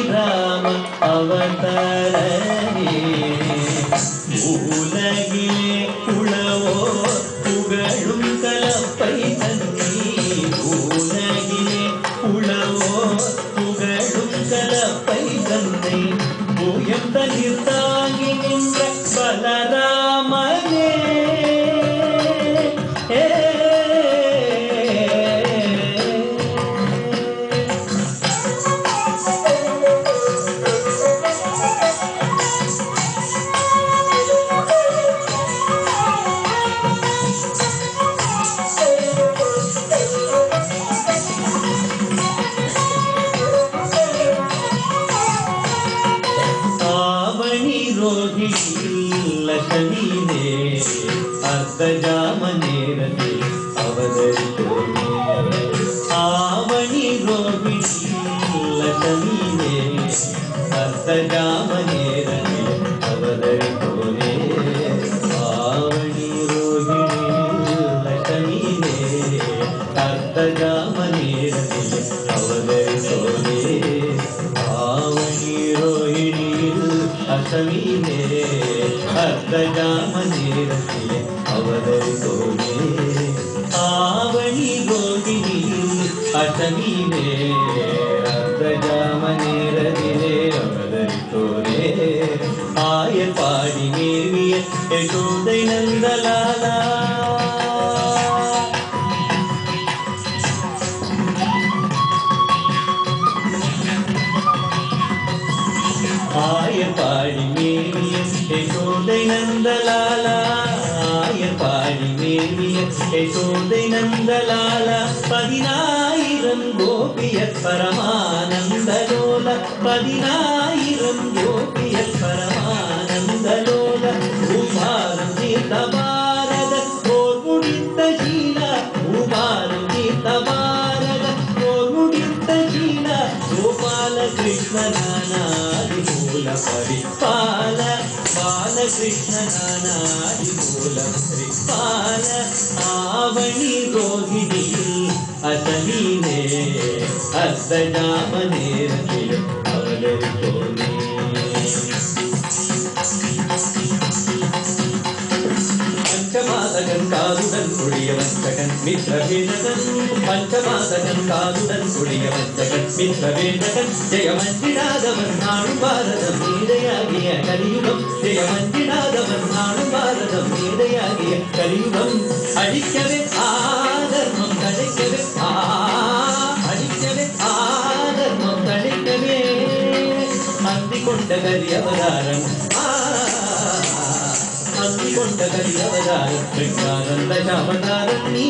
ராம அவதாரனே உலகிலே உளவோ புகழும் கலப்பை தன்னை உலகிலே உளவோ புகழும் கலப்பை தன்னை உயர்ந்த நிர்தாங்கி நின்ற பலராமனே ಲಕ್ಷ್ಮೀನೇ ಅರ್ಧಜಾಮನೇರದೆ ಅವತರಿಸೋನೆ ಆವಣಿ ರೋಹಿಣಿ ಲಕ್ಷ್ಮೀನೇ ಅರ್ಧಜಾಮನೇರದೆ ಅವತರಿಸೋನೆ ಆವಣಿ ರೋಹಿಣಿ ಲಕ್ಷ್ಮೀನೇ ಅರ್ಧಜಾಮನೇರದೆ ಅವತರಿಸೋನೆ ಆವಣಿ ರೋಹಿಣಿ ಅಸಮೀನೇ ಅರ್ಧಜಾಮನೇರದೆ ಅವತರಿಸೋನೆ ಆವಣಿ ರೋಹಿಣಿ ಅಸಮೀನೇ ಅರ್ಧಜಾಮನೇರದೆ ಅವತರಿಸೋನೆ ಆಯಪಾಡಿ ಮೇವಿಯ ಯಶೋದೈ ನಂದಲಾಲ ஆயப்பாடி மேவிய யசோதை நந்தலால ஆயப்பாடி மேவிய யசோதை நந்தலால 10000 கோபியர் பரமானந்தலோல 10000 கோபியர் பரமானந்தலோல உபாரம் தீர்த்த பாரத போர் முடித்த சீலா உபாரம் தீர்த்த பாரத போர் முடித்த சீலா கோபால கிருஷ்ண நானாதி மூல பரிபால ಬಾಲಕೃಷ್ಣ ನಾನಾದಿ ಮೂಲ ಪರಿಪಾಲ ಆವಣಿ ರೋಹಿಣಿ ಅಸಲೀನೇ ಅರ್ಧಜಾಮನೇರದೆ ಅವತರಿಸೋನೆ பஞ்சமாதகன் காதுடன் கொடிய வஞ்சகன் மித்ரவேதகன் பஞ்சமாதகன் காதுடன் கொடிய வஞ்சகன் மித்ரவேதகன் ஜெயமஞ்சிடாதவன் நாடும் பாரதம் நீதையாகிய கலியுகம் ஜெயமஞ்சிடாதவன் நாடும் பாரதம் நீதையாகிய கலியுகம் அழிக்கவே ஆதர்மம் தழைக்கவே அழிக்கவே ஆதர்மம் தழைக்கவே அந்தி கொண்ட கலி அவதாரம் கொண்ட கலியவதாரம் அவதாரம் நீ